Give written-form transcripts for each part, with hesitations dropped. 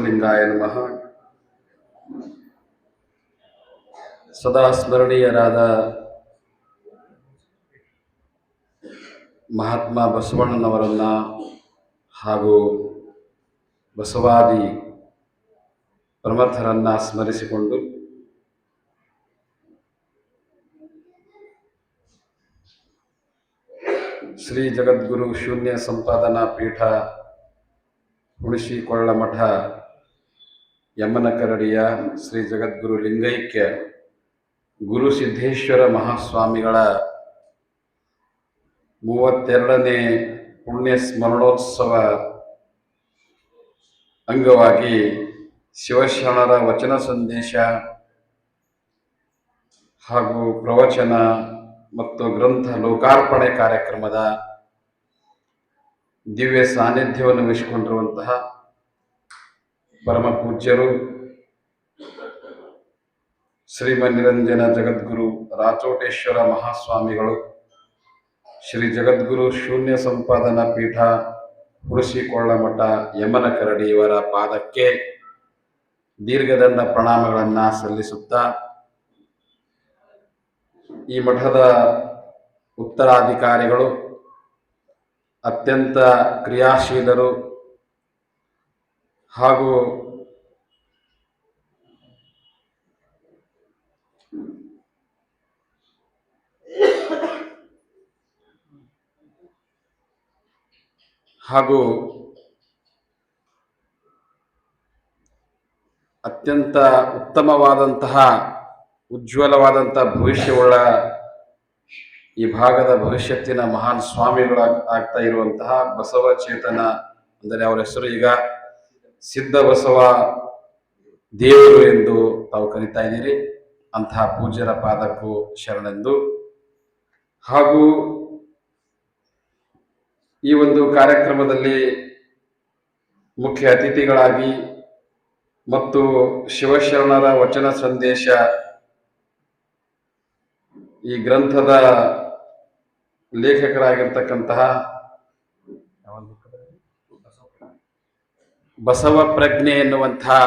ಲಿಂಗಾಯ ನಮಃ. ಸದಾ ಸ್ಮರಣೀಯರಾದ ಮಹಾತ್ಮ ಬಸವಣ್ಣನವರನ್ನ ಹಾಗೂ ಬಸವಾದಿ ಪ್ರಮಥರನ್ನ ಸ್ಮರಿಸಿಕೊಂಡು ಶ್ರೀ ಜಗದ್ಗುರು ಶೂನ್ಯ ಸಂಪಾದನಾ ಪೀಠ ಹುಣಸಿಕೊಳ್ಳಮಠ ಯಮ್ಮನಕರಡಿಯ ಶ್ರೀ ಜಗದ್ಗುರು ಲಿಂಗೈಕ್ಯ ಗುರು ಸಿದ್ದೇಶ್ವರ ಮಹಾಸ್ವಾಮಿಗಳ 32ನೇ ಪುಣ್ಯ ಸ್ಮರಣೋತ್ಸವ ಅಂಗವಾಗಿ ಶಿವಶರಣರ ವಚನ ಸಂದೇಶ ಹಾಗೂ ಪ್ರವಚನ ಮತ್ತು ಗ್ರಂಥ ಲೋಕಾರ್ಪಣೆ ಕಾರ್ಯಕ್ರಮದ ದಿವ್ಯ ಸಾನ್ನಿಧ್ಯವನ್ನು ವಹಿಸಿಕೊಂಡಿರುವಂತಹ ಪರಮ ಪೂಜ್ಯರು ಶ್ರೀಮನ್ನಿರಂಜನ ಜಗದ್ಗುರು ರಾಚೋಟೇಶ್ವರ ಮಹಾಸ್ವಾಮಿಗಳು ಶ್ರೀ ಜಗದ್ಗುರು ಶೂನ್ಯ ಸಂಪಾದನಾ ಪೀಠ ಹುಣಸಿಕೊಳ್ಳಮಠ ಯಮ್ಮನಕರಡಿ ಇವರ ಪಾದಕ್ಕೆ ದೀರ್ಘದಂಡ ಪ್ರಣಾಮಗಳನ್ನು ಸಲ್ಲಿಸುತ್ತಾ ಈ ಮಠದ ಉತ್ತರಾಧಿಕಾರಿಗಳು ಅತ್ಯಂತ ಕ್ರಿಯಾಶೀಲರು ಹಾಗೂ ಅತ್ಯಂತ ಉತ್ತಮವಾದಂತಹ ಉಜ್ವಲವಾದಂತಹ ಭವಿಷ್ಯವುಳ್ಳ ಈ ಭಾಗದ ಭವಿಷ್ಯತ್ತಿನ ಮಹಾನ್ ಸ್ವಾಮಿಗಳಾಗ್ತಾ ಇರುವಂತಹ ಬಸವ ಚೇತನ, ಅಂದರೆ ಅವರ ಹೆಸರು ಈಗ ಸಿದ್ಧ ಬಸವ ದೇವರು ಎಂದು ತಾವು ಕರೀತಾ ಇದ್ದೀರಿ. ಅಂತಹ ಪೂಜ್ಯರ ಪಾದಕ್ಕೂ ಶರಣೆಂದು ಹಾಗೂ ಈ ಒಂದು ಕಾರ್ಯಕ್ರಮದಲ್ಲಿ ಮುಖ್ಯ ಅತಿಥಿಗಳಾಗಿ ಮತ್ತು ಶಿವಶರಣರ ವಚನ ಸಂದೇಶ ಈ ಗ್ರಂಥದ ಲೇಖಕರಾಗಿರ್ತಕ್ಕಂತಹ ಬಸವ ಪ್ರಜ್ಞೆ ಎನ್ನುವಂತಹ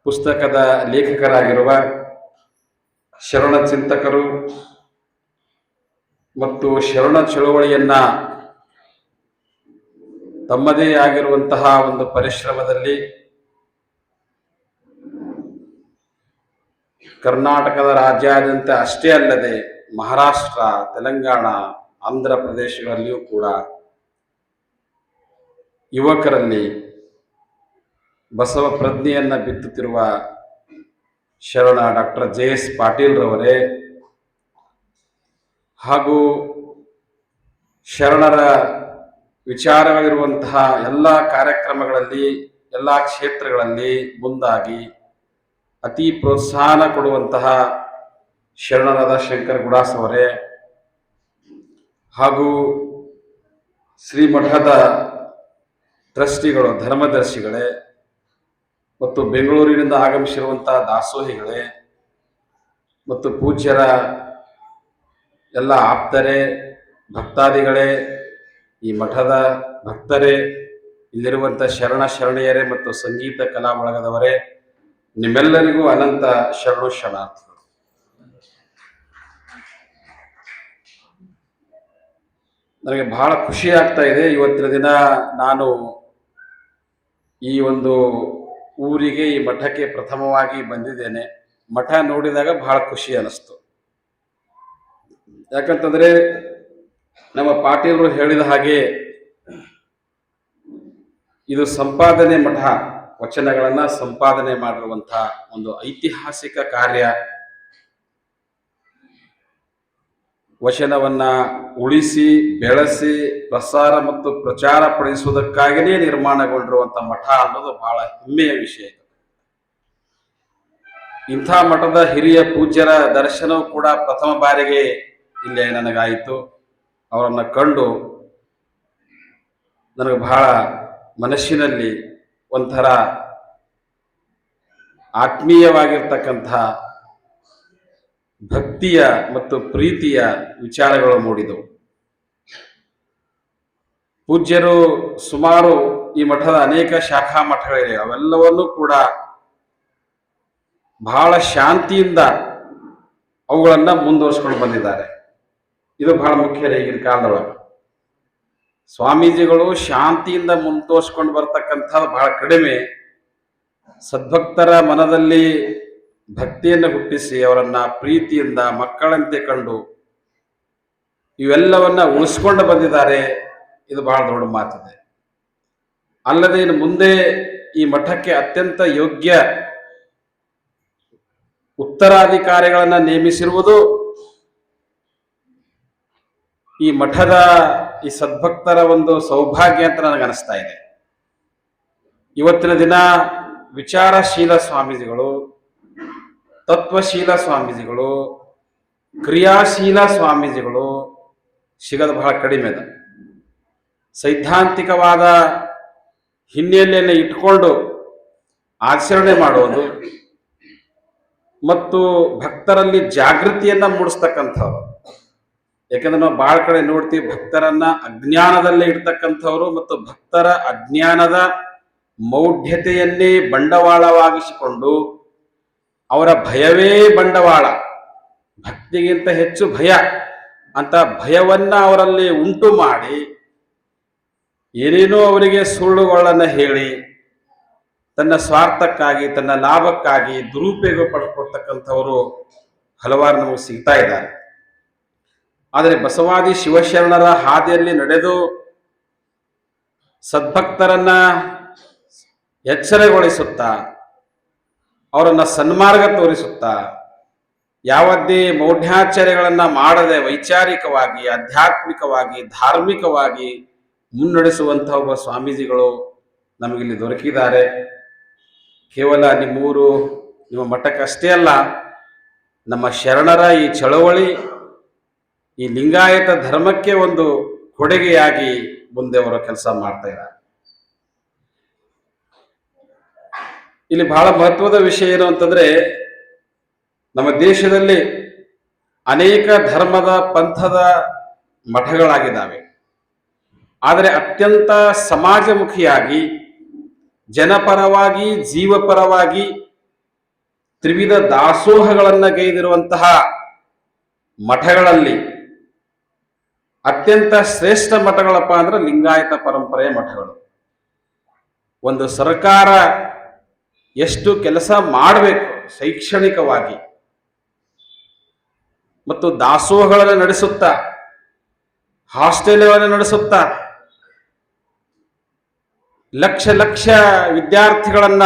ಪುಸ್ತಕದ ಲೇಖಕರಾಗಿರುವ ಶರಣ ಚಿಂತಕರು ಮತ್ತು ಶರಣ ಚಳುವಳಿಯನ್ನ ತಮ್ಮದೇ ಆಗಿರುವಂತಹ ಒಂದು ಪರಿಶ್ರಮದಲ್ಲಿ ಕರ್ನಾಟಕದ ರಾಜ್ಯಾದ್ಯಂತ ಅಷ್ಟೇ ಅಲ್ಲದೆ ಮಹಾರಾಷ್ಟ್ರ, ತೆಲಂಗಾಣ, ಆಂಧ್ರ ಪ್ರದೇಶಗಳಲ್ಲಿಯೂ ಕೂಡ ಯುವಕರಲ್ಲಿ ಬಸವ ಪ್ರಜ್ಞೆಯನ್ನು ಬಿತ್ತುತ್ತಿರುವ ಶರಣ ಡಾಕ್ಟರ್ JS ಪಾಟೀಲ್ ರವರೇ ಹಾಗೂ ಶರಣರ ವಿಚಾರಗಳಿರುವಂತಹ ಎಲ್ಲ ಕಾರ್ಯಕ್ರಮಗಳಲ್ಲಿ ಎಲ್ಲ ಕ್ಷೇತ್ರಗಳಲ್ಲಿ ಮುಂದಾಗಿ ಅತಿ ಪ್ರೋತ್ಸಾಹ ಕೊಡುವಂತಹ ಶರಣರಾದ ಶಂಕರ್ ಗುಡಾಸ್ ಅವರೇ ಹಾಗೂ ಶ್ರೀಮಠದ ಟ್ರಸ್ಟಿಗಳು, ಧರ್ಮದರ್ಶಿಗಳೇ ಮತ್ತು ಬೆಂಗಳೂರಿನಿಂದ ಆಗಮಿಸಿರುವಂತಹ ದಾಸೋಹಿಗಳೇ ಮತ್ತು ಪೂಜ್ಯರ ಎಲ್ಲ ಆಪ್ತರೇ, ಭಕ್ತಾದಿಗಳೇ, ಈ ಮಠದ ಭಕ್ತರೇ, ಇಲ್ಲಿರುವಂಥ ಶರಣ ಶರಣೆಯರೇ ಮತ್ತು ಸಂಗೀತ ಕಲಾ ಬಳಗದವರೇ, ನಿಮ್ಮೆಲ್ಲರಿಗೂ ಅನಂತ ಶರಣು ಶರಣಾರ್ಥಿಗಳು. ನನಗೆ ಬಹಳ ಖುಷಿ ಆಗ್ತಾ ಇದೆ. ಇವತ್ತಿನ ದಿನ ನಾನು ಈ ಒಂದು ಊರಿಗೆ, ಈ ಮಠಕ್ಕೆ ಪ್ರಥಮವಾಗಿ ಬಂದಿದ್ದೇನೆ. ಮಠ ನೋಡಿದಾಗ ಬಹಳ ಖುಷಿ ಅನಿಸ್ತು. ಯಾಕಂತಂದ್ರೆ ನಮ್ಮ ಪಾಟೀಲರು ಹೇಳಿದ ಹಾಗೆ ಇದು ಸಂಪಾದನೆ ಮಠ, ವಚನಗಳನ್ನ ಸಂಪಾದನೆ ಮಾಡಿರುವಂತಹ ಒಂದು ಐತಿಹಾಸಿಕ ಕಾರ್ಯ. ವಚನವನ್ನ ಉಳಿಸಿ, ಬೆಳೆಸಿ, ಪ್ರಸಾರ ಮತ್ತು ಪ್ರಚಾರ ಪಡಿಸುವುದಕ್ಕಾಗಿಯೇ ನಿರ್ಮಾಣಗೊಂಡಿರುವಂತಹ ಮಠ ಅನ್ನೋದು ಬಹಳ ಹೆಮ್ಮೆಯ ವಿಷಯ. ಇಂಥ ಮಠದ ಹಿರಿಯ ಪೂಜ್ಯರ ದರ್ಶನವೂ ಕೂಡ ಪ್ರಥಮ ಬಾರಿಗೆ ಇಲ್ಲೇ ನನಗಾಯಿತು. ಅವರನ್ನು ಕಂಡು ನನಗೆ ಬಹಳ ಮನಸ್ಸಿನಲ್ಲಿ ಒಂಥರ ಆತ್ಮೀಯವಾಗಿರ್ತಕ್ಕಂಥ ಭಕ್ತಿಯ ಮತ್ತು ಪ್ರೀತಿಯ ವಿಚಾರಗಳು ಮೂಡಿದವು. ಪೂಜ್ಯರು ಸುಮಾರು ಈ ಮಠದ ಅನೇಕ ಶಾಖಾ ಮಠಗಳಿವೆ, ಅವೆಲ್ಲವನ್ನೂ ಕೂಡ ಬಹಳ ಶಾಂತಿಯಿಂದ ಅವುಗಳನ್ನ ಮುಂದುವರಿಸ್ಕೊಂಡು ಬಂದಿದ್ದಾರೆ. ಇದು ಬಹಳ ಮುಖ್ಯ ರೀ ಈಗಿನ ಕಾಲದೊಳಗೆ. ಸ್ವಾಮೀಜಿಗಳು ಶಾಂತಿಯಿಂದ ಮುಂದುವರಿಸ್ಕೊಂಡು ಬರ್ತಕ್ಕಂಥದ್ದು ಬಹಳ ಕಡಿಮೆ. ಸದ್ಭಕ್ತರ ಮನದಲ್ಲಿ ಭಕ್ತಿಯನ್ನು ಹುಟ್ಟಿಸಿ ಅವರನ್ನ ಪ್ರೀತಿಯಿಂದ ಮಕ್ಕಳಂತೆ ಕಂಡು ಇವೆಲ್ಲವನ್ನ ಉಳಿಸ್ಕೊಂಡು ಬಂದಿದ್ದಾರೆ. ಇದು ಬಹಳ ದೊಡ್ಡ ಮಾತಿದೆ. ಅಲ್ಲದೆ ಇನ್ನು ಮುಂದೆ ಈ ಮಠಕ್ಕೆ ಅತ್ಯಂತ ಯೋಗ್ಯ ಉತ್ತರಾಧಿಕಾರಿಗಳನ್ನ ನೇಮಿಸಿರುವುದು ಈ ಮಠದ ಈ ಸದ್ಭಕ್ತರ ಒಂದು ಸೌಭಾಗ್ಯ ಅಂತ ನನಗೆ ಅನಿಸ್ತಾ ಇದೆ. ಇವತ್ತಿನ ದಿನ ವಿಚಾರಶೀಲ ಸ್ವಾಮೀಜಿಗಳು, ತತ್ವಶೀಲ ಸ್ವಾಮೀಜಿಗಳು, ಕ್ರಿಯಾಶೀಲ ಸ್ವಾಮೀಜಿಗಳು ಸಿಗೋದು ಬಹಳ ಕಡಿಮೆ ಇದೆ. ಸೈದ್ಧಾಂತಿಕವಾದ ಹಿನ್ನೆಲೆಯನ್ನು ಇಟ್ಕೊಂಡು ಆಚರಣೆ ಮಾಡುವುದು ಮತ್ತು ಭಕ್ತರಲ್ಲಿ ಜಾಗೃತಿಯನ್ನ ಮೂಡಿಸ್ತಕ್ಕಂಥವ್ರು. ಯಾಕಂದ್ರೆ ನಾವು ಬಹಳ ಕಡೆ ನೋಡ್ತೀವಿ, ಭಕ್ತರನ್ನ ಅಜ್ಞಾನದಲ್ಲೇ ಇಡ್ತಕ್ಕಂಥವ್ರು ಮತ್ತು ಭಕ್ತರ ಅಜ್ಞಾನದ ಮೌಢ್ಯತೆಯನ್ನೇ ಬಂಡವಾಳವಾಗಿಸಿಕೊಂಡು ಅವರ ಭಯವೇ ಬಂಡವಾಳ, ಭಕ್ತಿಗಿಂತ ಹೆಚ್ಚು ಭಯ ಅಂತ ಭಯವನ್ನ ಅವರಲ್ಲಿ ಉಂಟು ಮಾಡಿ ಏನೇನೋ ಅವರಿಗೆ ಸುಳ್ಳುಗಳನ್ನ ಹೇಳಿ ತನ್ನ ಸ್ವಾರ್ಥಕ್ಕಾಗಿ ತನ್ನ ಲಾಭಕ್ಕಾಗಿ ದುರುಪಯೋಗ ಪಡ್ಕೊಳ್ತಕ್ಕಂಥವರು ಹಲವಾರು ನಮಗೆ ಸಿಗ್ತಾ ಇದ್ದಾರೆ. ಆದರೆ ಬಸವಾದಿ ಶಿವಶರಣರ ಹಾದಿಯಲ್ಲಿ ನಡೆದು ಸದ್ಭಕ್ತರನ್ನ ಎಚ್ಚರಗೊಳಿಸುತ್ತಾ ಅವರನ್ನ ಸನ್ಮಾರ್ಗ ತೋರಿಸುತ್ತಾ ಯಾವುದೇ ಮೌಢ್ಯಾಚಾರ್ಯಗಳನ್ನ ಮಾಡದೆ ವೈಚಾರಿಕವಾಗಿ ಆಧ್ಯಾತ್ಮಿಕವಾಗಿ ಧಾರ್ಮಿಕವಾಗಿ ಮುನ್ನಡೆಸುವಂತಹ ಒಬ್ಬ ಸ್ವಾಮೀಜಿಗಳು ನಮಗಿಲ್ಲಿ ದೊರಕಿದ್ದಾರೆ. ಕೇವಲ ನಿಮ್ಮೂರು ನಿಮ್ಮ ಮಠಕ್ಕಷ್ಟೇ ಅಲ್ಲ, ನಮ್ಮ ಶರಣರ ಈ ಚಳವಳಿ ಈ ಲಿಂಗಾಯತ ಧರ್ಮಕ್ಕೆ ಒಂದು ಕೊಡುಗೆಯಾಗಿ ಮುಂದೆ ಅವರು ಕೆಲಸ ಮಾಡ್ತಾ ಇದ್ದಾರೆ. ಇಲ್ಲಿ ಬಹಳ ಮಹತ್ವದ ವಿಷಯ ಏನು ಅಂತಂದ್ರೆ, ನಮ್ಮ ದೇಶದಲ್ಲಿ ಅನೇಕ ಧರ್ಮದ ಪಂಥದ ಮಠಗಳಾಗಿದ್ದಾವೆ. ಆದರೆ ಅತ್ಯಂತ ಸಮಾಜಮುಖಿಯಾಗಿ ಜನಪರವಾಗಿ ಜೀವಪರವಾಗಿ ತ್ರಿವಿಧ ದಾಸೋಹಗಳನ್ನ ಗೈದಿರುವಂತಹ ಮಠಗಳಲ್ಲಿ ಅತ್ಯಂತ ಶ್ರೇಷ್ಠ ಮಠಗಳಪ್ಪ ಅಂದ್ರೆ ಲಿಂಗಾಯತ ಪರಂಪರೆಯ ಮಠಗಳು. ಒಂದು ಸರ್ಕಾರ ಎಷ್ಟು ಕೆಲಸ ಮಾಡಬೇಕು ಶೈಕ್ಷಣಿಕವಾಗಿ ಮತ್ತು ದಾಸೋಹಗಳನ್ನು ನಡೆಸುತ್ತಾ ಹಾಸ್ಟೆಲ್ಗಳನ್ನು ನಡೆಸುತ್ತಾ ಲಕ್ಷ ಲಕ್ಷ ವಿದ್ಯಾರ್ಥಿಗಳನ್ನ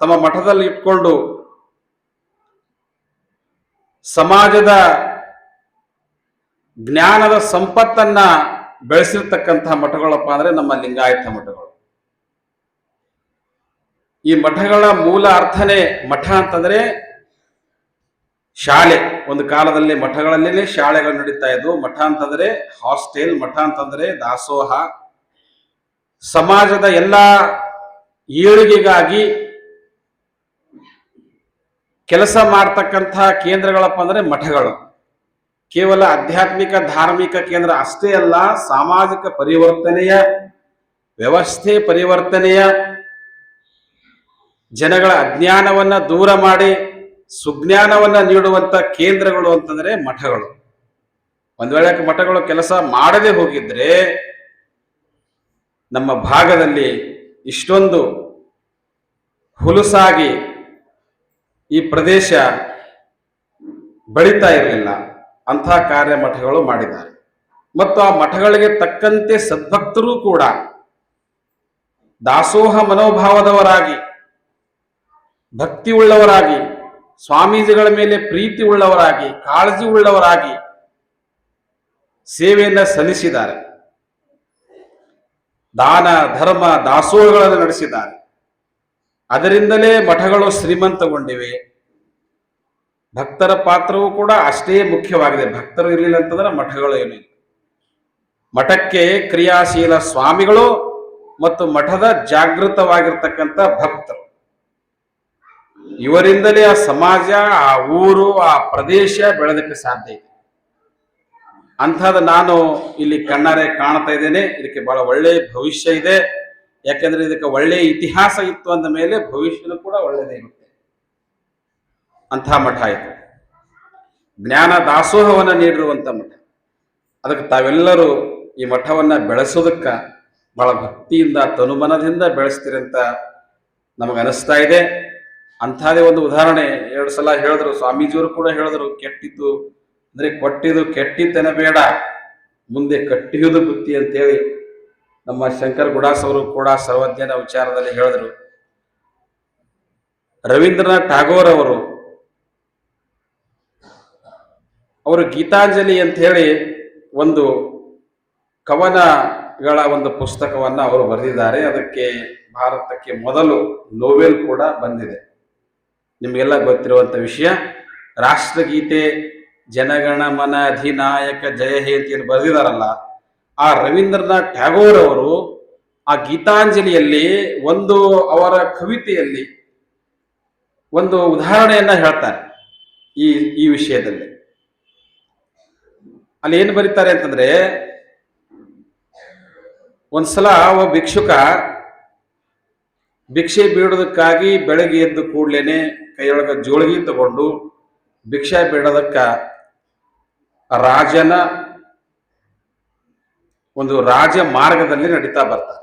ತಮ್ಮ ಮಠದಲ್ಲಿ ಇಟ್ಕೊಂಡು ಸಮಾಜದ ಜ್ಞಾನದ ಸಂಪತ್ತನ್ನ ಬೆಳೆಸಿರ್ತಕ್ಕಂತಹ ಮಠಗಳಪ್ಪ ಅಂದ್ರೆ ನಮ್ಮ ಲಿಂಗಾಯತ ಮಠಗಳು. ಈ ಮಠಗಳ ಮೂಲ ಅರ್ಥನೇ, ಮಠ ಅಂತಂದ್ರೆ ಶಾಲೆ. ಒಂದು ಕಾಲದಲ್ಲಿ ಮಠಗಳಲ್ಲೇನೆ ಶಾಲೆಗಳು ನಡೀತಾ ಇದ್ವು. ಮಠ ಅಂತಂದ್ರೆ ಹಾಸ್ಟೆಲ್, ಮಠ ಅಂತಂದ್ರೆ ದಾಸೋಹ, ಸಮಾಜದ ಎಲ್ಲ ಏಳಿಗೆಗಾಗಿ ಕೆಲಸ ಮಾಡ್ತಕ್ಕಂತಹ ಕೇಂದ್ರಗಳಪ್ಪ ಅಂದ್ರೆ ಮಠಗಳು. ಕೇವಲ ಆಧ್ಯಾತ್ಮಿಕ ಧಾರ್ಮಿಕ ಕೇಂದ್ರ ಅಷ್ಟೇ ಅಲ್ಲ, ಸಾಮಾಜಿಕ ಪರಿವರ್ತನೆಯ, ವ್ಯವಸ್ಥೆ ಪರಿವರ್ತನೆಯ, ಜನಗಳ ಅಜ್ಞಾನವನ್ನ ದೂರ ಮಾಡಿ ಸುಜ್ಞಾನವನ್ನ ನೀಡುವಂತ ಕೇಂದ್ರಗಳು ಅಂತಂದ್ರೆ ಮಠಗಳು. ಒಂದ್ ವೇಳೆ ಮಠಗಳು ಕೆಲಸ ಮಾಡದೆ ಹೋಗಿದ್ರೆ ನಮ್ಮ ಭಾಗದಲ್ಲಿ ಇಷ್ಟೊಂದು ಹುಲುಸಾಗಿ ಈ ಪ್ರದೇಶ ಬೆಳೀತಾ ಇರಲಿಲ್ಲ. ಅಂಥ ಕಾರ್ಯ ಮಠಗಳು ಮಾಡಿದ್ದಾರೆ. ಮತ್ತು ಆ ಮಠಗಳಿಗೆ ತಕ್ಕಂತೆ ಸದ್ಭಕ್ತರು ಕೂಡ ದಾಸೋಹ ಮನೋಭಾವದವರಾಗಿ, ಭಕ್ತಿ ಉಳ್ಳವರಾಗಿ, ಸ್ವಾಮೀಜಿಗಳ ಮೇಲೆ ಪ್ರೀತಿ ಉಳ್ಳವರಾಗಿ, ಕಾಳಜಿ ಉಳ್ಳವರಾಗಿ ಸೇವೆಯನ್ನ ಸಲ್ಲಿಸಿದ್ದಾರೆ. ದಾನ ಧರ್ಮ ದಾಸೋಹಗಳನ್ನು ನಡೆಸಿದ್ದಾರೆ. ಅದರಿಂದಲೇ ಮಠಗಳು ಶ್ರೀಮಂತಗೊಂಡಿವೆ. ಭಕ್ತರ ಪಾತ್ರವೂ ಕೂಡ ಅಷ್ಟೇ ಮುಖ್ಯವಾಗಿದೆ. ಭಕ್ತರು ಇರಲಿಲ್ಲ ಅಂತಂದ್ರೆ ಮಠಗಳು ಏನಿಲ್ಲ. ಮಠಕ್ಕೆ ಕ್ರಿಯಾಶೀಲ ಸ್ವಾಮಿಗಳು ಮತ್ತು ಮಠದ ಜಾಗೃತವಾಗಿರ್ತಕ್ಕಂಥ ಭಕ್ತರು, ಇವರಿಂದಲೇ ಆ ಸಮಾಜ, ಆ ಊರು, ಆ ಪ್ರದೇಶ ಬೆಳೆದಕ್ಕೆ ಸಾಧ್ಯ ಇದೆ. ಅಂಥದ್ದು ನಾನು ಇಲ್ಲಿ ಕಣ್ಣಾರೆ ಕಾಣ್ತಾ ಇದ್ದೇನೆ. ಇದಕ್ಕೆ ಬಹಳ ಒಳ್ಳೆಯ ಭವಿಷ್ಯ ಇದೆ. ಯಾಕೆಂದ್ರೆ ಇದಕ್ಕೆ ಒಳ್ಳೆಯ ಇತಿಹಾಸ ಇತ್ತು ಅಂದ ಮೇಲೆ ಭವಿಷ್ಯನೂ ಕೂಡ ಒಳ್ಳೆಯದೇ ಇರುತ್ತೆ. ಅಂಥ ಮಠ ಇದು. ಜ್ಞಾನ ದಾಸೋಹವನ್ನ ನೀಡಿರುವಂತ ಮಠ. ಅದಕ್ಕೆ ತಾವೆಲ್ಲರೂ ಈ ಮಠವನ್ನ ಬೆಳೆಸೋದಕ್ಕ ಬಹಳ ಭಕ್ತಿಯಿಂದ ತನುಮನದಿಂದ ಬೆಳೆಸ್ತೀರಿ ಅಂತ ನಮಗೆ ಅನಿಸ್ತಾ ಇದೆ. ಅಂಥದೇ ಒಂದು ಉದಾಹರಣೆ 2 ಸಲ ಹೇಳಿದ್ರು, ಸ್ವಾಮೀಜಿಯವರು ಕೂಡ ಹೇಳಿದ್ರು, ಕೆಟ್ಟಿದ್ದು ಅಂದ್ರೆ ಕೊಟ್ಟಿದ್ದು ಕೆಟ್ಟಿದ್ದನ ಬೇಡ, ಮುಂದೆ ಕಟ್ಟಿಯುವುದು ಬುತ್ತಿ ಅಂತೇಳಿ ನಮ್ಮ ಶಂಕರ್ ಗುಡಾಸ್ ಅವರು ಕೂಡ ಸರ್ವಜ್ಞನ ವಿಚಾರದಲ್ಲಿ ಹೇಳಿದ್ರು. ರವೀಂದ್ರನಾಥ್ ಠಾಗೋರ್ ಅವರು ಗೀತಾಂಜಲಿ ಅಂತ ಹೇಳಿ ಒಂದು ಕವನಗಳ ಒಂದು ಪುಸ್ತಕವನ್ನ ಅವರು ಬರೆದಿದ್ದಾರೆ. ಅದಕ್ಕೆ ಭಾರತಕ್ಕೆ ಮೊದಲು ನೊಬೆಲ್ ಕೂಡ ಬಂದಿದೆ. ನಿಮಗೆಲ್ಲ ಗೊತ್ತಿರುವಂತ ವಿಷಯ. ರಾಷ್ಟ್ರಗೀತೆ ಜನಗಣ ಮನ ಅಧಿನಾಯಕ ಜಯ ಹೇ ಅಂತ ಏನು ಬರೆದಿದಾರಲ್ಲ, ಆ ರವೀಂದ್ರನಾಥ್ ಟ್ಯಾಗೋರ್ ಅವರು ಆ ಗೀತಾಂಜಲಿಯಲ್ಲಿ ಒಂದು ಅವರ ಕವಿತೆಯಲ್ಲಿ ಒಂದು ಉದಾಹರಣೆಯನ್ನ ಹೇಳ್ತಾರೆ ಈ ಈ ವಿಷಯದಲ್ಲಿ. ಅಲ್ಲಿ ಏನು ಬರೀತಾರೆ ಅಂತಂದ್ರೆ, ಒಂದ್ಸಲ ಒಬ್ಬ ಭಿಕ್ಷುಕ ಭಿಕ್ಷೆ ಬೇಡೋದಕ್ಕಾಗಿ ಬೆಳಗ್ಗೆ ಎದ್ದು ಕೂಡ್ಲೇನೆ ಕೈಯೊಳಗ ಜೋಳಗಿ ತಗೊಂಡು ಭಿಕ್ಷೆ ಬೇಡೋದಕ್ಕ ರಾಜನ ಒಂದು ರಾಜ ಮಾರ್ಗದಲ್ಲಿ ನಡೀತಾ ಬರ್ತಾರೆ.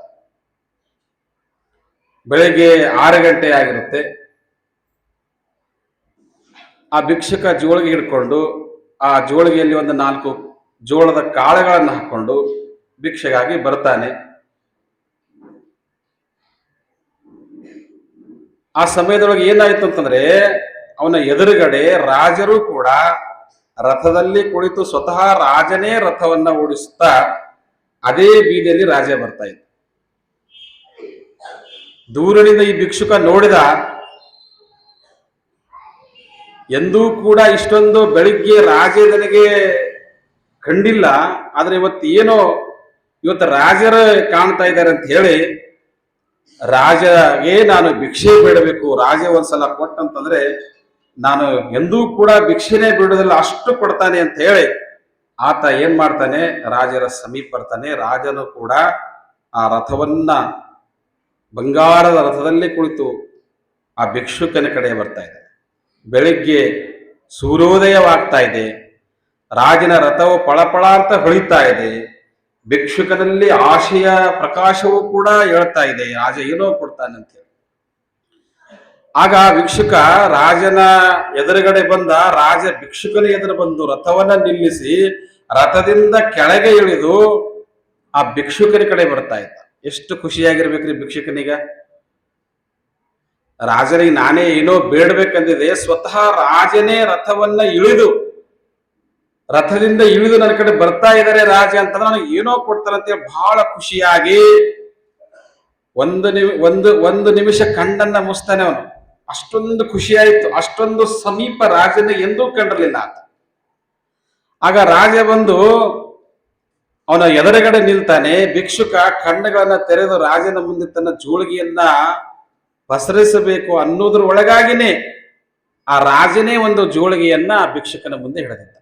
ಬೆಳಿಗ್ಗೆ 6 ಗಂಟೆ ಆಗಿರುತ್ತೆ. ಆ ಭಿಕ್ಷುಕ ಜೋಳಿಗೆ ಹಿಡ್ಕೊಂಡು ಆ ಜೋಳಿಗೆಯಲ್ಲಿ ಒಂದು 4 ಜೋಳದ ಕಾಳುಗಳನ್ನು ಹಾಕೊಂಡು ಭಿಕ್ಷೆಗಾಗಿ ಬರ್ತಾನೆ. ಆ ಸಮಯದೊಳಗೆ ಏನಾಯ್ತು ಅಂತಂದ್ರೆ, ಅವನ ಎದುರುಗಡೆ ರಾಜರು ಕೂಡ ರಥದಲ್ಲಿ ಕುಳಿತು ಸ್ವತಃ ರಾಜನೇ ರಥವನ್ನ ಓಡಿಸುತ್ತಾ ಅದೇ ಬೀದಿಯಲ್ಲಿ ರಾಜ ಬರ್ತಾ ಇದ್ದ. ದೂರನಿಂದ ಈ ಭಿಕ್ಷುಕ ನೋಡಿದ, ಎಂದೂ ಕೂಡ ಇಷ್ಟೊಂದು ಬೆಳಿಗ್ಗೆ ರಾಜ ನನಗೆ ಕಂಡಿಲ್ಲ, ಆದ್ರೆ ಇವತ್ತು ರಾಜರ ಕಾಣ್ತಾ ಇದ್ದಾರೆ ಅಂತ ಹೇಳಿ ರಾಜಗೆ ನಾನು ಭಿಕ್ಷೆ ಬೇಡಬೇಕು, ರಾಜ ಒಂದ್ಸಲ ಕೊಟ್ಟಂತಂದ್ರೆ ನಾನು ಎಂದೂ ಕೂಡ ಭಿಕ್ಷೆನೇ ಬಿಡೋದಿಲ್ಲ, ಅಷ್ಟು ಕೊಡ್ತಾನೆ ಅಂತ ಹೇಳಿ ಆತ ಏನ್ ಮಾಡ್ತಾನೆ, ರಾಜರ ಸಮೀಪ ಬರ್ತಾನೆ. ರಾಜನು ಕೂಡ ಆ ರಥವನ್ನ ಬಂಗಾರದ ರಥದಲ್ಲಿ ಕುಳಿತು ಆ ಭಿಕ್ಷುಕನ ಕಡೆ ಬರ್ತಾ ಇದೆ. ಬೆಳಿಗ್ಗೆ ಸೂರ್ಯೋದಯವಾಗ್ತಾ ಇದೆ. ರಾಜನ ರಥವು ಪಳಪಳ ಅಂತ ಹೊಳಿತಾ ಇದೆ. ಭಿಕ್ಷುಕನಲ್ಲಿ ಆಶೆಯ ಪ್ರಕಾಶವೂ ಕೂಡ ಹೇಳ್ತಾ ಇದೆ, ರಾಜ ಏನೋ ಕೊಡ್ತಾನೆ ಅಂತ ಹೇಳಿ. ಆಗ ಭಿಕ್ಷುಕ ರಾಜನ ಎದುರುಗಡೆ ಬಂದ. ರಾಜ ಭಿಕ್ಷುಕನ ಎದುರು ಬಂದು ರಥವನ್ನ ನಿಲ್ಲಿಸಿ ರಥದಿಂದ ಕೆಳಗೆ ಇಳಿದು ಆ ಭಿಕ್ಷುಕನ ಕಡೆ ಬರ್ತಾ ಇದ್ದ. ಎಷ್ಟು ಖುಷಿಯಾಗಿರ್ಬೇಕ್ರಿ ಭಿಕ್ಷುಕನಿಗ. ರಾಜನಿಗೆ ನಾನೇ ಏನೋ ಬೇಡಬೇಕಂದಿದೆ, ಸ್ವತಃ ರಾಜನೇ ರಥದಿಂದ ಇಳಿದು ನನ್ನ ಕಡೆ ಬರ್ತಾ ಇದ್ದಾರೆ ರಾಜ ಅಂತಂದ್ರೆ ನನಗೆ ಏನೋ ಕೊಡ್ತಾರಂತೆ ಬಹಳ ಖುಷಿಯಾಗಿ ಒಂದು ನಿಮಿಷ ಕಣ್ಣನ್ನ ಮುಸ್ತಾನೆ ಅವನು. ಅಷ್ಟೊಂದು ಖುಷಿಯಾಯಿತು. ಅಷ್ಟೊಂದು ಸಮೀಪ ರಾಜನ ಎಂದೂ ಕಂಡಿರಲಿಲ್ಲ ಆತ. ಆಗ ರಾಜ ಬಂದು ಅವನ ಎದುರುಗಡೆ ನಿಲ್ತಾನೆ. ಭಿಕ್ಷುಕ ಕಣ್ಣುಗಳನ್ನ ತೆರೆದು ರಾಜನ ಮುಂದೆ ತನ್ನ ಜೋಳಿಗೆಯನ್ನ ಪಸರಿಸಬೇಕು ಅನ್ನೋದ್ರ ಒಳಗಾಗಿನೇ ಆ ರಾಜನೇ ಒಂದು ಜೋಳಿಗೆಯನ್ನ ಆ ಭಿಕ್ಷುಕನ ಮುಂದೆ ಹಿಡಿದಿದ್ದ.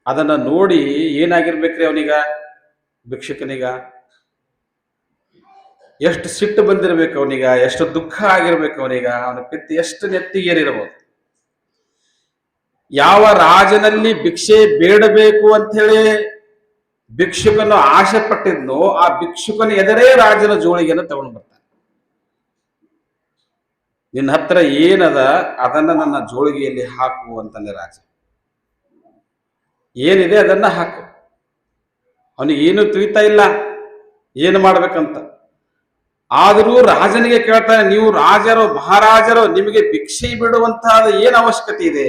ಅದನ್ನ ನೋಡಿ ಏನಾಗಿರ್ಬೇಕ್ರಿ ಅವನಿಗ, ಭಿಕ್ಷುಕನಿಗ ಎಷ್ಟು ಸಿಟ್ಟು ಬಂದಿರ್ಬೇಕು ಅವನಿಗ, ಎಷ್ಟು ದುಃಖ ಆಗಿರ್ಬೇಕು ಅವನಿಗ, ಅವನ ಪಿತ್ತಿ ಎಷ್ಟು ನೆತ್ತಿಗೇರಿರಬಹುದು. ಯಾವ ರಾಜನಲ್ಲಿ ಭಿಕ್ಷೆ ಬೇಡಬೇಕು ಅಂತ ಹೇಳಿ ಭಿಕ್ಷುಕನು ಆಸೆ ಪಟ್ಟಿದ್ನೋ ಆ ಭಿಕ್ಷುಕನ ಎದುರೇ ರಾಜನ ಜೋಳಿಗೆಯನ್ನು ತಗೊಂಡು ಬರ್ತಾನೆ. ನಿನ್ನ ಹತ್ರ ಏನದ ಅದನ್ನ ನನ್ನ ಜೋಳಿಗೆಯಲ್ಲಿ ಹಾಕು ಅಂತಾನೆ ರಾಜ. ಏನಿದೆ ಅದನ್ನ ಹಾಕು. ಅವನಿಗೆ ಏನು ತಿಳಿತಾ ಇಲ್ಲ ಏನು ಮಾಡ್ಬೇಕಂತ. ಆದರೂ ರಾಜನಿಗೆ ಕೇಳ್ತಾನೆ, ನೀವು ರಾಜರು ಮಹಾರಾಜರು, ನಿಮಗೆ ಭಿಕ್ಷೆ ಬಿಡುವಂತಹ ಏನು ಅವಶ್ಯಕತೆ ಇದೆ?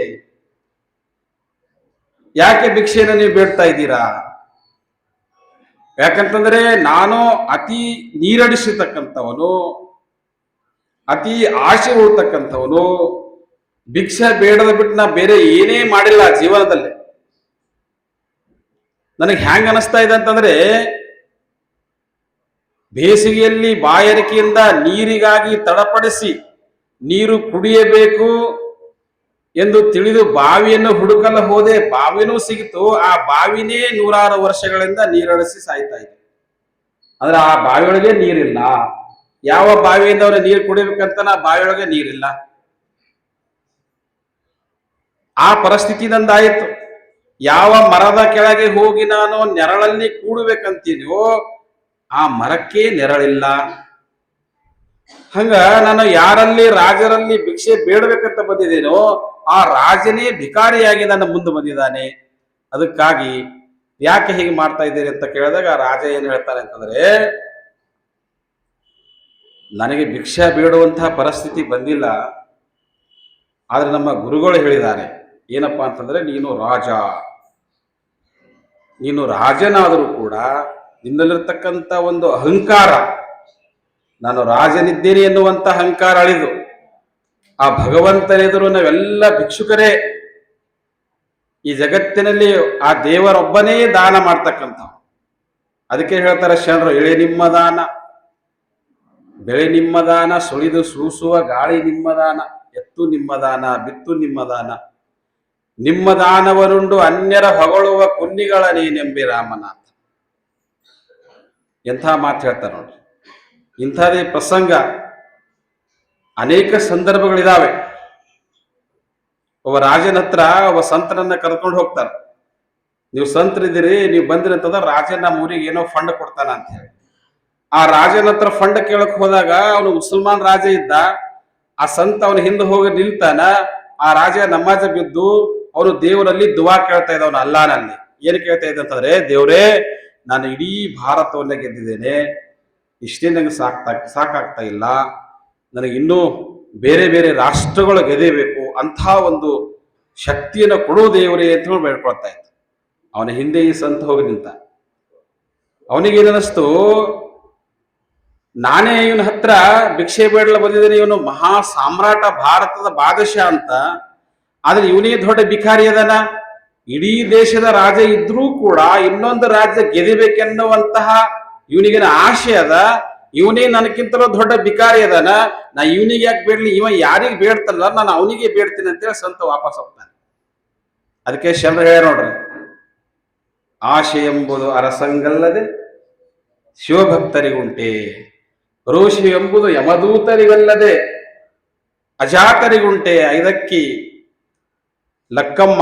ಯಾಕೆ ಭಿಕ್ಷೆಯನ್ನು ನೀವು ಬೇಡ್ತಾ ಇದ್ದೀರಾ? ಯಾಕಂತಂದ್ರೆ ನಾನು ಅತಿ ನೀರಡಿಸಿರ್ತಕ್ಕಂಥವನು, ಅತಿ ಆಸೆ ಉಳ್ತಕ್ಕಂಥವನು. ಭಿಕ್ಷೆ ಬೇಡದ ಬಿಟ್ಟು ನಾ ಬೇರೆ ಏನೇ ಮಾಡಿಲ್ಲ ಜೀವನದಲ್ಲಿ. ನನಗೆ ಹ್ಯಾಂಗ ಅನಿಸ್ತಾ ಇದೆ ಅಂತಂದ್ರೆ, ಬೇಸಿಗೆಯಲ್ಲಿ ಬಾಯಾರಿಕೆಯಿಂದ ನೀರಿಗಾಗಿ ತಡಪಡಿಸಿ ನೀರು ಕುಡಿಯಬೇಕು ಎಂದು ತಿಳಿದು ಬಾವಿಯನ್ನು ಹುಡುಕಲು ಹೋದೆ. ಬಾವಿನೂ ಸಿಗಿತು. ಆ ಬಾವಿನೇ 100 ವರ್ಷಗಳಿಂದ ನೀರಳಿಸಿ ಸಾಯ್ತಾ ಇದೆ. ಅಂದ್ರೆ ಆ ಬಾವಿಯೊಳಗೆ ನೀರಿಲ್ಲ. ಯಾವ ಬಾವಿಯಿಂದ ಅವ್ರ ನೀರು ಕುಡಿಬೇಕಂತ ಆ ಬಾವಿಯೊಳಗೆ ನೀರಿಲ್ಲ. ಆ ಪರಿಸ್ಥಿತಿ ನಂದಾಯಿತು. ಯಾವ ಮರದ ಕೆಳಗೆ ಹೋಗಿ ನಾನು ನೆರಳಲ್ಲಿ ಕೂಡಬೇಕಂತೀನೋ ಆ ಮರಕ್ಕೆ ನೆರಳಿಲ್ಲ. ಹಂಗ ನಾನು ಯಾರಲ್ಲಿ ರಾಜರಲ್ಲಿ ಭಿಕ್ಷೆ ಬೇಡಬೇಕಂತ ಬಂದಿದ್ದೇನೋ ಆ ರಾಜನೇ ಭಿಕಾರಿಯಾಗಿ ನನ್ನ ಮುಂದೆ ಬಂದಿದ್ದಾನೆ. ಅದಕ್ಕಾಗಿ ಯಾಕೆ ಹೀಗೆ ಮಾಡ್ತಾ ಇದ್ದೀರಿ ಅಂತ ಕೇಳಿದಾಗ ರಾಜ ಏನ್ ಹೇಳ್ತಾನೆ ಅಂತಂದ್ರೆ, ನನಗೆ ಭಿಕ್ಷೆ ಬೇಡುವಂತಹ ಪರಿಸ್ಥಿತಿ ಬಂದಿಲ್ಲ. ಆದ್ರೆ ನಮ್ಮ ಗುರುಗಳು ಹೇಳಿದ್ದಾರೆ ಏನಪ್ಪಾ ಅಂತಂದ್ರೆ, ನೀನು ರಾಜನಾದರೂ ಕೂಡ ನಿನ್ನಲ್ಲಿರ್ತಕ್ಕಂಥ ಒಂದು ಅಹಂಕಾರ, ನಾನು ರಾಜನಿದ್ದೇನೆ ಎನ್ನುವಂತ ಅಹಂಕಾರ ಅಳಿದು ಆ ಭಗವಂತನೆದುರು ನಾವೆಲ್ಲ ಭಿಕ್ಷುಕರೇ. ಈ ಜಗತ್ತಿನಲ್ಲಿ ಆ ದೇವರೊಬ್ಬನೇ ದಾನ ಮಾಡ್ತಕ್ಕಂಥ. ಅದಕ್ಕೆ ಹೇಳ್ತಾರೆ ಶರಣರು, ಎಳೆ ನಿಮ್ಮ ದಾನ, ಬೆಳೆ ನಿಮ್ಮ ದಾನ, ಸುಳಿದು ಸೂಸುವ ಗಾಳಿ ನಿಮ್ಮ ದಾನ, ಎತ್ತು ನಿಮ್ಮ ದಾನ, ಬಿತ್ತು ನಿಮ್ಮ ದಾನ, ನಿಮ್ಮ ದಾನವನುಂಡು ಅನ್ಯರ ಹೊಗಳುವ ಕುನ್ನಿಗಳ ನೀನೆಂಬಿ ರಾಮನಾಥ. ಎಂಥ ಮಾತು ಹೇಳ್ತಾರೆ ನೋಡ್ರಿ. ಇಂಥದೇ ಪ್ರಸಂಗ ಅನೇಕ ಸಂದರ್ಭಗಳಿದಾವೆ. ಒಬ್ಬ ರಾಜನ ಹತ್ರ ಒಬ್ಬ ಸಂತನನ್ನ ಕರ್ಕೊಂಡು ಹೋಗ್ತಾರೆ. ನೀವು ಸಂತರಿದ್ದೀರಿ, ನೀವು ಬಂದ್ರಿ ಅಂತಂದ್ರೆ ರಾಜನ ನಮ್ಮ ಊರಿಗೆ ಏನೋ ಫಂಡ್ ಕೊಡ್ತಾನ ಅಂತ ಹೇಳಿ. ಆ ರಾಜನ ಹತ್ರ ಫಂಡ್ ಕೇಳಕ್ ಹೋದಾಗ ಅವನು ಮುಸಲ್ಮಾನ್ ರಾಜ ಇದ್ದ. ಆ ಸಂತ ಅವನ ಹಿಂದೆ ಹೋಗಿ ನಿಲ್ತಾನ. ಆ ರಾಜ ನಮಾಜ ಬಿದ್ದು ಅವನು ದೇವರಲ್ಲಿ ದುವಾ ಕೇಳ್ತಾ ಇದ್ದ. ಅವನು ಅಲ್ಲಾನಲ್ಲಿ ಏನ್ ಕೇಳ್ತಾ ಇದ್ದ ಅಂತಂದ್ರೆ, ದೇವ್ರೇ, ನಾನು ಇಡೀ ಭಾರತವನ್ನ ಗೆದ್ದಿದ್ದೇನೆ, ಇಷ್ಟೇ ನಂಗೆ ಸಾಕಾಗ್ತಾ ಇಲ್ಲ, ನನಗೆ ಇನ್ನೂ ಬೇರೆ ಬೇರೆ ರಾಷ್ಟ್ರಗಳು ಗೆದೇಬೇಕು, ಅಂಥ ಒಂದು ಶಕ್ತಿಯನ್ನು ಕೊಡೋ ದೇವರೇ ಅಂತ ಹೇಳಿ ಬೇಡ್ಕೊಳ್ತಾ ಇದ್ದ. ಅವನ ಹಿಂದೆ ಈ ಸಂತ ಹೋಗಿ ನಿಂತ. ಅವನಿಗೇನಿಸ್ತು, ನಾನೇ ಇವನ ಹತ್ರ ಭಿಕ್ಷೆ ಬೇಡಲು ಬಂದಿದ್ದೇನೆ, ಇವನು ಮಹಾ ಸಾಮ್ರಾಟ, ಭಾರತದ ಬಾದಶಾ ಅಂತ. ಆದ್ರೆ ಇವನೇ ದೊಡ್ಡ ಭಿಕಾರಿ ಅದನ. ಇಡೀ ದೇಶದ ರಾಜ ಇದ್ರೂ ಕೂಡ ಇನ್ನೊಂದು ರಾಜ್ಯ ಗೆದಿಬೇಕೆನ್ನುವಂತಹ ಇವನಿಗಿನ ಆಶೆ ಅದ. ಇವನೇ ನನಗಿಂತಲೂ ದೊಡ್ಡ ಭಿಕಾರಿ ಅದಾನ, ನಾ ಇವನಿಗೆ ಯಾಕೆ ಬೇಡ್ಲಿ, ಇವ ಯಾರಿಗೆ ಬೇಡ್ತಲ್ಲ ನಾನು ಅವನಿಗೆ ಬೇಡ್ತೀನಿ ಅಂತೇಳಿ ಸಂತ ವಾಪಸ್ ಹೋಗ್ತಾನೆ. ಅದಕ್ಕೆ ಶರಣರು ಹೇಳ ನೋಡ್ರಿ, ಆಶೆ ಎಂಬುದು ಅರಸಂಗಲ್ಲದೆ ಶಿವಭಕ್ತರಿಗುಂಟೆ, ರೋಷಿ ಎಂಬುದು ಯಮದೂತರಿಗಲ್ಲದೆ ಅಜಾತರಿಗುಂಟೆ, ಐದಕ್ಕಿ ಲಕ್ಕಮ್ಮ.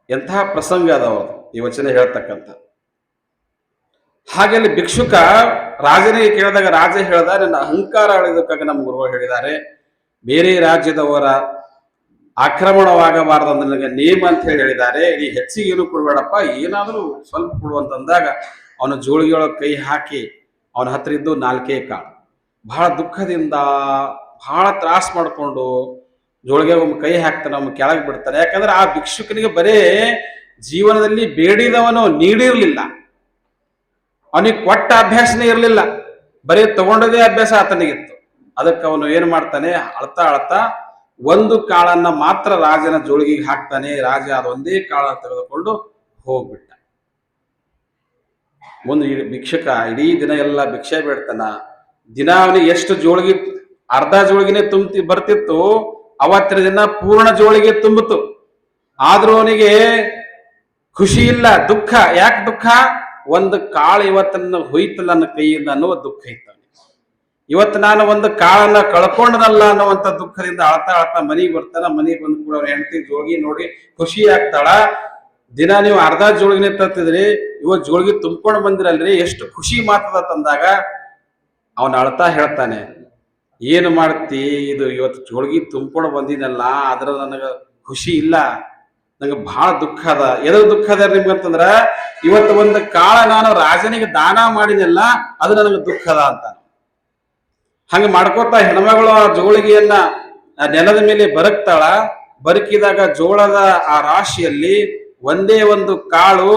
ಎಂತಹ ಪ್ರಸಂಗ ಅದಾವ ಈ ವಚನ ಹೇಳ್ತಕ್ಕಂಥ. ಹಾಗೆ ಅಲ್ಲಿ ಭಿಕ್ಷುಕ ರಾಜನಿಗೆ ಕೇಳಿದಾಗ ರಾಜ ಹೇಳ್ದ, ನನ್ನ ಅಹಂಕಾರ ಅಳಿದಕ್ಕಾಗಿ ನಮ್ಮ ಗುರುಗಳು ಹೇಳಿದ್ದಾರೆ, ಬೇರೆ ರಾಜ್ಯದವರ ಆಕ್ರಮಣವಾಗಬಾರದು ಅಂದ್ರೆ ನನಗೆ ನೇಮ ಅಂತ ಹೇಳಿದ್ದಾರೆ. ನೀ ಹೆಚ್ಚಿಗೆ ಏನು ಕೊಡ್ಬೇಡಪ್ಪ, ಏನಾದರೂ ಸ್ವಲ್ಪ ಕೊಡುವಂತಂದಾಗ ಅವನ ಜೋಳಿಗೆಯೊಳಗೆ ಕೈ ಹಾಕಿ ಅವನ ಹತ್ರ ಇದ್ದು 4 ಕಾಳು. ಬಹಳ ದುಃಖದಿಂದ ಬಹಳ ತ್ರಾಸ ಮಾಡಿಕೊಂಡು ಜೋಳಿಗೆ ಒಮ್ಮೆ ಕೈ ಹಾಕ್ತಾನೆ, ಒಮ್ಮೆ ಕೆಳಗೆ ಬಿಡ್ತಾನೆ. ಯಾಕಂದ್ರೆ ಆ ಭಿಕ್ಷುಕನಿಗೆ ಬರೇ ಜೀವನದಲ್ಲಿ ಬೇಡಿದವನು ನೀಡಿರ್ಲಿಲ್ಲ, ಅವನಿಗೆ ಕೊಟ್ಟ ಅಭ್ಯಾಸನೇ ಇರಲಿಲ್ಲ, ಬರೀ ತಗೊಂಡದೇ ಅಭ್ಯಾಸ ಆತನಿಗಿತ್ತು. ಅದಕ್ಕೆ ಅವನು ಏನು ಮಾಡ್ತಾನೆ, ಅಳ್ತಾ ಅಳ್ತಾ ಒಂದು ಕಾಳನ್ನ ಮಾತ್ರ ರಾಜನ ಜೋಳಿಗೆಗೆ ಹಾಕ್ತಾನೆ. ರಾಜ ಅದೊಂದೇ ಕಾಳನ್ನು ತೆಗೆದುಕೊಂಡು ಹೋಗ್ಬಿಟ್ಟ. ಮುಂದೆ ಭಿಕ್ಷುಕ ಇಡೀ ದಿನ ಎಲ್ಲ ಭಿಕ್ಷೆ ಬೇಡ್ತಾನ. ದಿನ ಅವನಿಗೆ ಎಷ್ಟು ಜೋಳಿಗೆ, ಅರ್ಧ ಜೋಳಿಗೆನೆ ಬರ್ತಿತ್ತು, ಅವತ್ತಿನ ದಿನ ಪೂರ್ಣ ಜೋಳಿಗೆ ತುಂಬಿತು. ಆದ್ರೂ ಅವನಿಗೆ ಖುಷಿ ಇಲ್ಲ, ದುಃಖ. ಯಾಕೆ ದುಃಖ? ಒಂದು ಕಾಳು ಇವತ್ತನ್ನು ಹೋಯ್ತಲ್ಲ ನನ್ನ ಕೈಯಿಂದ ಅನ್ನುವ ದುಃಖ ಇತ್ತು. ಇವತ್ತು ನಾನು ಒಂದು ಕಾಳನ್ನ ಕಳ್ಕೊಂಡನಲ್ಲ ಅನ್ನುವಂಥ ದುಃಖದಿಂದ ಅಳ್ತಾ ಅಳ್ತಾ ಮನೆಗೆ ಬರ್ತಾನ. ಮನೆಗೆ ಬಂದು ಕೂಡ ಅವ್ರ ಹೆಂಡತಿ ಜೋಳಿಗೆ ನೋಡಿ ಖುಷಿ ಆಗ್ತಾಳ. ದಿನ ನೀವು ಅರ್ಧ ಜೋಳಿಗೆನೆ ತರ್ತಿದ್ರಿ, ಇವತ್ತು ಜೋಳಿಗೆ ತುಂಬ್ಕೊಂಡು ಬಂದಿರಲ್ರಿ, ಎಷ್ಟು ಖುಷಿ ಮಾತದ ತಂದಾಗ ಅವನ ಅಳ್ತಾ ಹೇಳ್ತಾನೆ, ಏನು ಮಾಡ್ತಿ, ಇದು ಇವತ್ತು ಜೋಳಿಗೆ ತುಂಬ್ಕೊಂಡು ಬಂದಿನಲ್ಲ, ಅದ್ರ ನನಗೆ ಖುಷಿ ಇಲ್ಲ, ನಂಗೆ ಬಹಳ ದುಃಖ ಅದ. ಎದ್ರ ದುಃಖ ಅದ ನಿಮ್ಗಂತಂದ್ರ, ಇವತ್ತು ಒಂದು ಕಾಳ ನಾನು ರಾಜನಿಗೆ ದಾನ ಮಾಡಿನಲ್ಲ, ಅದು ನನಗೆ ದುಃಖ ಅದ ಅಂತ. ಹಂಗ ಮಾಡ್ಕೋತಾ ಹೆಣ್ಮಗಳು ಆ ಜೋಳಿಗೆಯನ್ನ ನೆಲದ ಮೇಲೆ ಬರಕ್ತಾಳ. ಬರಕಿದಾಗ ಜೋಳದ ಆ ರಾಶಿಯಲ್ಲಿ ಒಂದೇ ಒಂದು ಕಾಳು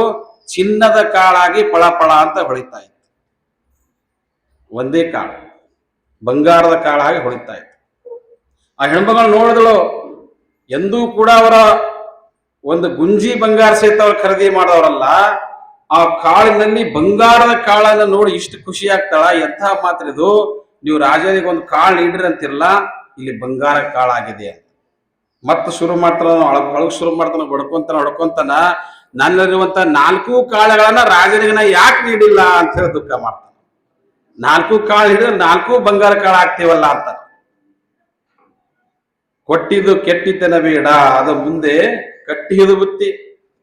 ಚಿನ್ನದ ಕಾಳಾಗಿ ಪಳಪಳ ಅಂತ ಹೊಳಿತಾ ಇತ್ತು. ಒಂದೇ ಕಾಳು ಬಂಗಾರದ ಕಾಳಾಗಿ ಹೊಳಿತಾ ಇತ್ತು. ಆ ಹೆಣ್ಮಗಳು ನೋಡಿದಳು, ಎಂದೂ ಕೂಡ ಅವರ ಒಂದು ಗುಂಜಿ ಬಂಗಾರ ಸಹಿತ ಅವ್ರು ಖರೀದಿ ಮಾಡೋರಲ್ಲ, ಆ ಕಾಳಿನಲ್ಲಿ ಬಂಗಾರದ ಕಾಳನ್ನ ನೋಡಿ ಇಷ್ಟು ಖುಷಿ ಆಗ್ತಾಳ. ಎಂಥ ಮಾತ್ರಿದು, ನೀವು ರಾಜನಿಗೆ ಒಂದು ಕಾಳು ನೀಡ್ರಿ ಅಂತಿರಲ್ಲ, ಇಲ್ಲಿ ಬಂಗಾರ ಕಾಳಾಗಿದೆ ಅಂತ. ಮತ್ತೆ ಶುರು ಮಾಡ್ತಾನ, ಒಳಗ್ ಶುರು ಮಾಡ್ತಾನ, ಹೊಡ್ಕೊಂತಾನ ನನ್ನಲ್ಲಿರುವಂತ 4 ಕಾಳುಗಳನ್ನ ರಾಜನಿಗೆ ಯಾಕೆ ನೀಡಿಲ್ಲ ಅಂತ ಹೇಳಿ ದುಃಖ ಮಾಡ್ತಾನ. 4 ಕಾಳು ಹಿಡಿದ್ರೆ 4 ಬಂಗಾರ ಕಾಳು ಆಗ್ತೀವಲ್ಲ ಅಂತ. ಕೊಟ್ಟಿದ್ದು ಕೆಟ್ಟಿದ್ದನ ಬೇಡ, ಅದು ಮುಂದೆ ಕಟ್ಟಿದು ಬುತ್ತಿ.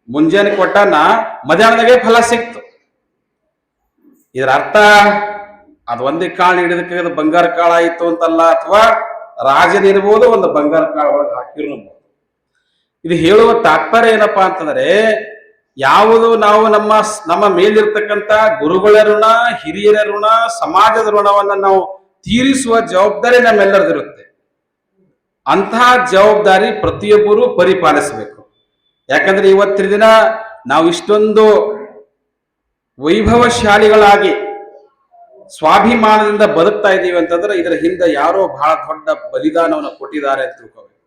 ಮುಂಜಾನೆ ಕೊಟ್ಟಾನ, ಮಧ್ಯಾಹ್ನದಾಗೆ ಫಲ ಸಿಕ್ತು. ಇದರ ಅರ್ಥ ಅದು ಒಂದೇ ಕಾಳು ಹಿಡಿದಕ್ಕೆ ಅದು ಬಂಗಾರ ಕಾಳು ಆಯಿತು ಅಂತಲ್ಲ, ಅಥವಾ ರಾಜನಿರ್ಬೋದು ಒಂದು ಬಂಗಾರ ಕಾಳು ಒಳಗೆ ಹಾಕಿರ್ಬೋದು. ಇದು ಹೇಳುವ ತಾತ್ಪರ್ಯ ಏನಪ್ಪಾ ಅಂತಂದ್ರೆ, ಯಾವುದು ನಾವು ನಮ್ಮ ಮೇಲಿರ್ತಕ್ಕಂಥ ಗುರುಗಳ ಋಣ, ಹಿರಿಯರ ಋಣ, ಸಮಾಜದ ಋಣವನ್ನ ನಾವು ತೀರಿಸುವ ಜವಾಬ್ದಾರಿ ನಮ್ಮೆಲ್ಲರದಿರುತ್ತೆ. ಅಂತಹ ಜವಾಬ್ದಾರಿ ಪ್ರತಿಯೊಬ್ಬರು ಪರಿಪಾಲಿಸಬೇಕು. ಯಾಕಂದ್ರೆ ಇವತ್ತಿನ ದಿನ ನಾವು ಇಷ್ಟೊಂದು ವೈಭವಶಾಲಿಗಳಾಗಿ ಸ್ವಾಭಿಮಾನದಿಂದ ಬದುಕ್ತಾ ಇದ್ದೀವಿ ಅಂತಂದ್ರೆ ಇದರ ಹಿಂದೆ ಯಾರೋ ಬಹಳ ದೊಡ್ಡ ಬಲಿದಾನವನ್ನು ಕೊಟ್ಟಿದ್ದಾರೆ ಅಂತ ತಿಳ್ಕೋಬೇಕು.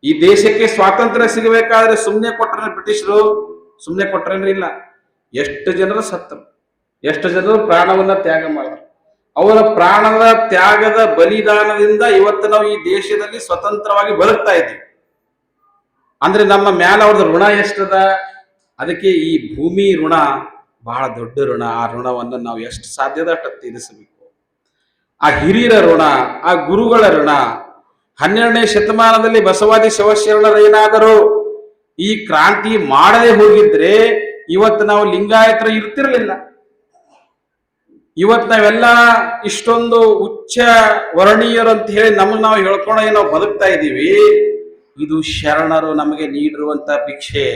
ಈ ದೇಶಕ್ಕೆ ಸ್ವಾತಂತ್ರ್ಯ ಸಿಗಬೇಕಾದ್ರೆ ಸುಮ್ಮನೆ ಕೊಟ್ಟರೆ ಬ್ರಿಟಿಷರು, ಸುಮ್ಮನೆ ಕೊಟ್ಟರೇನ್ರಿ? ಇಲ್ಲ. ಎಷ್ಟು ಜನರು ಸತ್ತರು, ಎಷ್ಟು ಜನರು ಪ್ರಾಣವನ್ನ ತ್ಯಾಗ ಮಾಡಿದ್ರು. ಅವರ ಪ್ರಾಣದ ತ್ಯಾಗದ ಬಲಿದಾನದಿಂದ ಇವತ್ತು ನಾವು ಈ ದೇಶದಲ್ಲಿ ಸ್ವತಂತ್ರವಾಗಿ ಬದುಕ್ತಾ ಇದ್ದೀವಿ. ಅಂದ್ರೆ ನಮ್ಮ ಮ್ಯಾಲ ಅವ್ರದ್ದು ಋಣ ಎಷ್ಟದ? ಅದಕ್ಕೆ ಈ ಭೂಮಿ ಋಣ ಬಹಳ ದೊಡ್ಡ ಋಣ. ಆ ಋಣವನ್ನು ನಾವು ಎಷ್ಟು ಸಾಧ್ಯದ ಅಷ್ಟು ತೀರಿಸಬೇಕು. ಆ ಹಿರಿಯರ ಋಣ, ಆ ಗುರುಗಳ ಋಣ. 12ನೇ ಶತಮಾನದಲ್ಲಿ ಬಸವಾದಿ ಶಿವಶರಣರೇನಾದರೂ ಈ ಕ್ರಾಂತಿ ಮಾಡದೆ ಹೋಗಿದ್ರೆ ಇವತ್ತು ನಾವು ಲಿಂಗಾಯತರು ಇರ್ತಿರ್ಲಿಲ್ಲ. ಇವತ್ತು ನಾವೆಲ್ಲ ಇಷ್ಟೊಂದು ಉಚ್ಚ ವರ್ಣೀಯರು ಅಂತ ಹೇಳಿ ನಮಗೆ ನಾವು ಹೇಳ್ಕೊಂಡು ನಾವು ಬದುಕ್ತಾ ಇದ್ದೀವಿ. ಇದು ಶರಣರು ನಮಗೆ ನೀಡಿರುವಂತ ಭಿಕ್ಷೆ.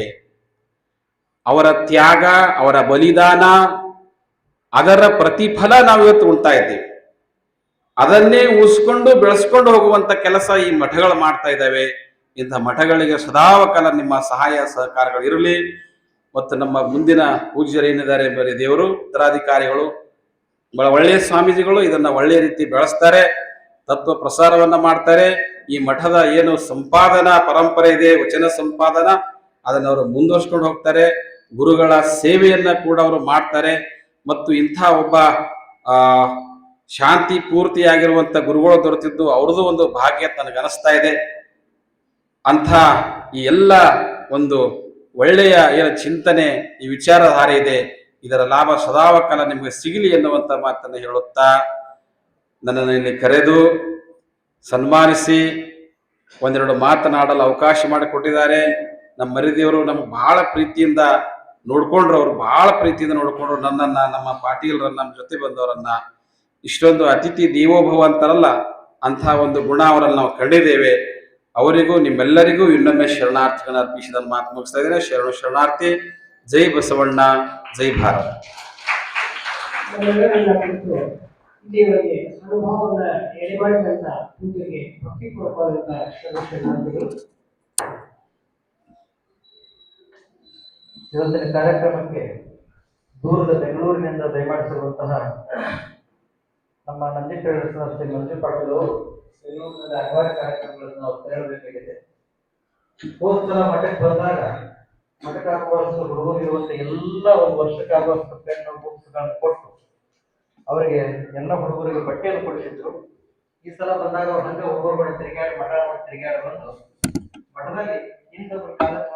ಅವರ ತ್ಯಾಗ, ಅವರ ಬಲಿದಾನ, ಅದರ ಪ್ರತಿಫಲ ನಾವು ಇವತ್ತು ಉಣ್ತಾ ಇದ್ದೀವಿ. ಅದನ್ನೇ ಉಳಿಸ್ಕೊಂಡು ಬೆಳೆಸ್ಕೊಂಡು ಹೋಗುವಂತ ಕೆಲಸ ಈ ಮಠಗಳು ಮಾಡ್ತಾ ಇದ್ದಾವೆ. ಇಂಥ ಮಠಗಳಿಗೆ ಸದಾಕಾಲ ನಿಮ್ಮ ಸಹಾಯ ಸಹಕಾರಗಳು ಇರಲಿ. ಮತ್ತು ನಮ್ಮ ಮುಂದಿನ ಪೂಜ್ಯರೇನಿದ್ದಾರೆ ಬರೀ ದೇವರು, ಉತ್ತರಾಧಿಕಾರಿಗಳು, ಬಹಳ ಒಳ್ಳೆಯ ಸ್ವಾಮೀಜಿಗಳು ಇದನ್ನ ಒಳ್ಳೆಯ ರೀತಿ ಬೆಳೆಸ್ತಾರೆ, ತತ್ವ ಪ್ರಸಾರವನ್ನ ಮಾಡ್ತಾರೆ. ಈ ಮಠದ ಏನು ಸಂಪಾದನಾ ಪರಂಪರೆ ಇದೆ, ವಚನ ಸಂಪಾದನಾ, ಅದನ್ನ ಅವರು ಮುಂದುವರ್ಸ್ಕೊಂಡು ಹೋಗ್ತಾರೆ. ಗುರುಗಳ ಸೇವೆಯನ್ನ ಕೂಡ ಅವರು ಮಾಡ್ತಾರೆ. ಮತ್ತು ಇಂಥ ಒಬ್ಬ ಶಾಂತಿ ಪೂರ್ತಿಯಾಗಿರುವಂತ ಗುರುಗಳು ದೊರೆತಿದ್ದು ಅವ್ರದ್ದು ಒಂದು ಭಾಗ್ಯ ನನಗೆ ಅನಿಸ್ತಾ ಇದೆ. ಅಂಥ ಈ ಎಲ್ಲ ಒಂದು ಒಳ್ಳೆಯ ಏನು ಚಿಂತನೆ, ಈ ವಿಚಾರಧಾರೆ ಇದೆ, ಇದರ ಲಾಭ ಸದಾಕಾಲ ನಿಮಗೆ ಸಿಗಲಿ ಎನ್ನುವಂತ ಮಾತನ್ನು ಹೇಳುತ್ತಾ, ನನ್ನನ್ನು ಇಲ್ಲಿ ಕರೆದು ಸನ್ಮಾನಿಸಿ ಒಂದೆರಡು ಮಾತನಾಡಲು ಅವಕಾಶ ಮಾಡಿಕೊಟ್ಟಿದ್ದಾರೆ. ನಮ್ಮ ಮರಿದೇವರು ನಮ್ಗೆ ಬಹಳ ಪ್ರೀತಿಯಿಂದ ನೋಡ್ಕೊಂಡ್ರು. ಅವರು ಬಹಳ ಪ್ರೀತಿಯಿಂದ ನೋಡ್ಕೊಂಡ್ರು ನನ್ನನ್ನ, ನಮ್ಮ ಪಾಟೀಲ್ರನ್ನ, ನಮ್ಮ ಜೊತೆ ಬಂದವರನ್ನ. ಇಷ್ಟೊಂದು ಅತಿಥಿ ದೇವೋಭವ ಅಂತಾರಲ್ಲ, ಅಂತಹ ಒಂದು ಗುಣ ಅವರಲ್ಲಿ ನಾವು ಕಂಡಿದ್ದೇವೆ. ಅವರಿಗೂ ನಿಮ್ಮೆಲ್ಲರಿಗೂ ಇನ್ನೊಮ್ಮೆ ಶರಣಾರ್ಥಿಗಳನ್ನ ಅರ್ಪಿಸಿದ ಮಾತು ಮುಗಿಸ್ತಾ ಇದ್ದೇನೆ. ಶರಣಾರ್ಥಿ. ಜೈ ಬಸವಣ್ಣ, ಜೈ ಭಾರತ. ದೇವರಿಗೆ ಅನುಭವವನ್ನು ಎಡೆಮಾಡಿದಂತ ಪೂಜೆಗೆ ಭಕ್ತಿಪೂರ್ವಕವಾದಂತ ಶ್ರದ್ಧೆಗಳು. ಇವತ್ತಿನ ಕಾರ್ಯಕ್ರಮಕ್ಕೆ ದೂರದ ಬೆಂಗಳೂರಿನಿಂದ ದಯಮಾಡಿಸಿರುವಂತಹ ನಮ್ಮ ನಂದಿ ಟ್ರೇಡರ್ಸ್ ಶ್ರೀ ಮಂಜು ಪಾಟೀಲ್ ಅವರು ಬೆಂಗಳೂರಿನಲ್ಲಿ ಹಲವಾರು ಕಾರ್ಯಕ್ರಮಗಳನ್ನು ನಾವು ತೆರಳಬೇಕಾಗಿದೆ. ಹೋದ ಮಠಕ್ಕೆ ಬಂದಾಗ ಮಠಕ್ಕಾಗುವಷ್ಟು ಹುಡುಗರು ಇರುವಂತ ಎಲ್ಲ ಒಂದು ವರ್ಷಕ್ಕಾಗುವಷ್ಟು ಪೆನ್ನು ಬುಕ್ಸ್ಗಳನ್ನು ಕೊಟ್ಟು ಅವರಿಗೆ ಎಲ್ಲ ಹುಡುಗರಿಗೆ ಬಟ್ಟೆಯನ್ನು ಕೊಡಿಸಿದ್ರು. ಈ ಸಲ ಬಂದಾಗ ಅವ್ರು ಹಂಗೆ ಹುಡುಗರುಗಳು ತಿರುಗಾಡಿ ಮಠ ತಿರುಗಾಡಿ ಬಂದು ಮಠದಲ್ಲಿ ಇಂಥವ್ರ ಕಾಲಕ್ಕೆ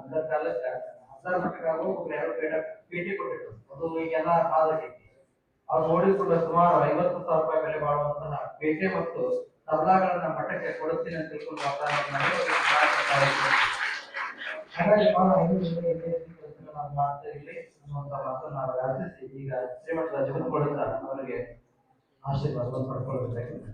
ಒಂದು ಕಾಲಕ್ಕೆ 10 ಮಠಕ್ಕಾಗೋ ಯಾರು ಭೇಟಿ ಕೊಟ್ಟಿದ್ರು. ಅದು ಈಗೆಲ್ಲ ಹಾಳಾಗೈತಿ. ಅವ್ರು ನೋಡಿಕೊಂಡು ಸುಮಾರು 50,000 ರೂಪಾಯಿ ಬೆಲೆ ಬಾಳುವಂತಹ ಪೇಟೆ ಮತ್ತು ತಬಲಾಗಳನ್ನ ಮಠಕ್ಕೆ ಕೊಡುತ್ತೀನಿ ಅಂತ ತಿಳ್ಕೊಂಡು ಹಾಗಾಗಿ ನಾವು ಮಾಡ್ತಾ ಇರ್ಲಿ ಅನ್ನುವಂತ ಮಾತನ್ನು ನಾವು ಆಚರಿಸಿ ಈಗ ಶ್ರೀಮಠದ ಜಗದ್ಗುರುಗಳಿಂದ ಅವರಿಗೆ ಆಶೀರ್ವಾದವನ್ನು ಪಡ್ಕೊಳ್ಬೇಕಾಗಿದೆ.